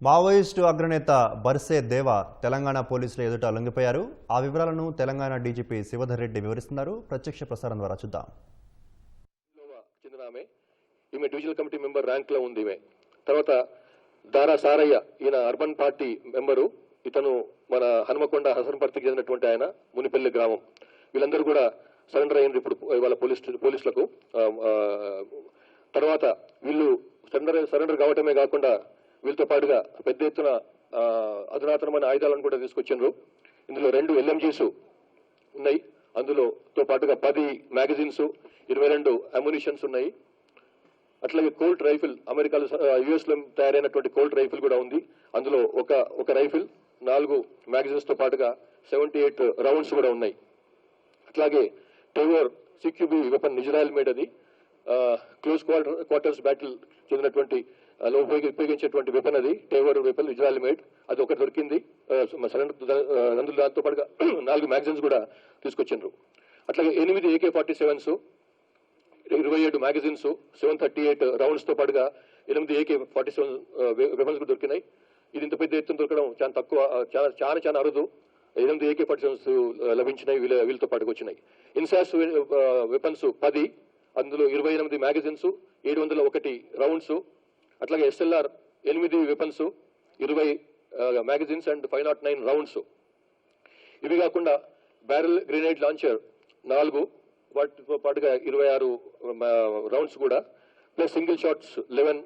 Maoist అగ్రనేత బర్సే దేవా తెలంగాణ పోలీసుల ఎదుట లొంగిపోయారు. ఆ వివరాలను తెలంగాణ డీజీపీ శివధర్ రెడ్డి వివరిస్తున్నారు. ప్రత్యక్ష ప్రసారం ద్వారా చూద్దాం. ఈమె డివిజనల్ కమిటీ మెంబర్ ర్యాంక్ లో ఉంది. తర్వాత దారా సారయ్య, ఈయన అర్బన్ పార్టీ మెంబరు. ఇతను మన హనుమకొండ హసన్పర్తికి చెందినటువంటి ఆయన, మునిపల్లి గ్రామం. వీళ్ళందరూ కూడా సరెండర్ అయ్యారు ఇప్పుడు ఇవాళ పోలీసులకు. తర్వాత వీళ్ళు సరెండర్ కావటమే కాకుండా వీళ్ళతో పాటుగా పెద్ద ఎత్తున అధునాతనమైన ఆయుధాలను కూడా తీసుకొచ్చిండ్రు. ఇందులో 2 LMGs ఉన్నాయి. అందులోతో పాటుగా 10 మ్యాగజైన్స్, 22 అమ్యునిషన్స్ ఉన్నాయి. అట్లాగే కోల్ట్ రైఫిల్, అమెరికాలో US లో తయారైనటువంటి కోల్ట్ రైఫిల్ కూడా ఉంది. అందులో ఒక రైఫిల్, 4 మ్యాగజైన్స్ తో పాటుగా 78 రౌండ్స్ కూడా ఉన్నాయి. అట్లాగే టెవర్ CQB వెపన్, ఇజ్రాయెల్ మేడ్, అది క్లోజ్ క్వార్టర్స్ బ్యాటిల్ చెందినటువంటి ఉపయోగించేటువంటి వెపన్, అది టెవర్ వెపన్, ఇజ్రాయెల్ మేడ్, అది ఒకటి దొరికింది. అందులో దాంతో పాటుగా 4 మ్యాగజైన్స్ కూడా తీసుకొచ్చిండ్రు. అట్లాగే 8 AK-47s, 27 మ్యాగజైన్స్, 738 రౌండ్స్ తో పాటుగా 8 AK-47 వెపన్స్ కూడా దొరికినాయి. ఇది ఇంత పెద్ద ఎత్తున దొరకడం చాలా తక్కువ, చాలా అరుదు. 8 AK-47s లభించినాయి, వీళ్ళతో పాటుగా వచ్చినాయి. ఇన్సాస్ వెపన్స్ 10, అందులో 28 మ్యాగజైన్స్, 701 రౌండ్స్. అట్లాగే SLR 8 weapons, 20 magazines and 509 rounds. ఇవి కాకుండా బ్యారెల్ గ్రెనేడ్ లాంచర్ 4, వాటితో పాటుగా 26 రౌండ్స్ కూడా, plus single shots 11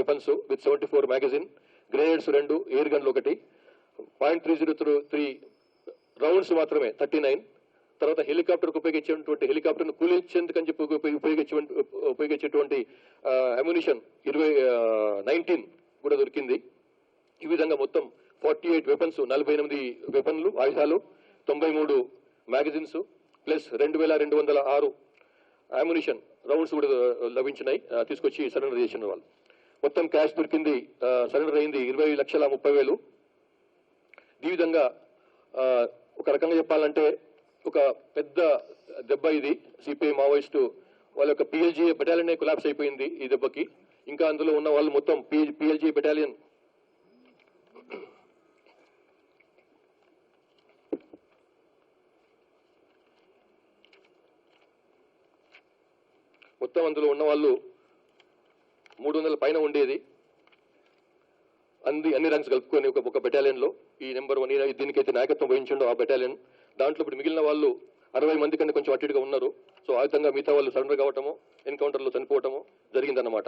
weapons with 74 magazine, grenades 2, air గన్లు 1, .303 రౌండ్స్ మాత్రమే 39. తర్వాత హెలికాప్టర్కు ఉపయోగించేటువంటి హెలికాప్టర్ను కూలించేందుకని చెప్పి ఉపయోగించేటువంటి అమ్యునిషన్ 19 కూడా దొరికింది. ఈ విధంగా మొత్తం 48 వెపన్స్, 48 వెపన్లు, ఆయుధాలు, 93 మ్యాగజైన్స్, ప్లస్ 2206 అమ్యునిషన్ రౌండ్స్ కూడా లభించినాయి. తీసుకొచ్చి సరెండర్ చేసిన వాళ్ళు. మొత్తం క్యాష్ దొరికింది, సరెండర్ అయింది 20,30,000. ఈ విధంగా ఒక రకంగా చెప్పాలంటే ఒక పెద్ద దెబ్బ ఇది. సిపిఐ మావోయిస్టు వాళ్ళ యొక్క PLG బెటాలియన్ కొలాప్స్ అయిపోయింది ఈ దెబ్బకి. ఇంకా అందులో ఉన్న వాళ్ళు మొత్తం PLG బెటాలియన్ మొత్తం అందులో ఉన్న వాళ్ళు 300 పైన ఉండేది. అన్ని ర్యాంక్స్ కలుపుకొని ఒక బెటాలియన్ లో ఈ నెంబర్ 1 దీనికైతే నాయకత్వం వహించిండో ఆ బెటాలియన్. దాంట్లో ఇప్పుడు మిగిలిన వాళ్ళు 60 మంది కంటే కొంచెం అటు ఇటుగా ఉన్నారు. సో ఆ విధంగా మిగతా వాళ్ళు సరెండర్ కావటము, ఎన్కౌంటర్లో చనిపోవటము జరిగిందన్నమాట.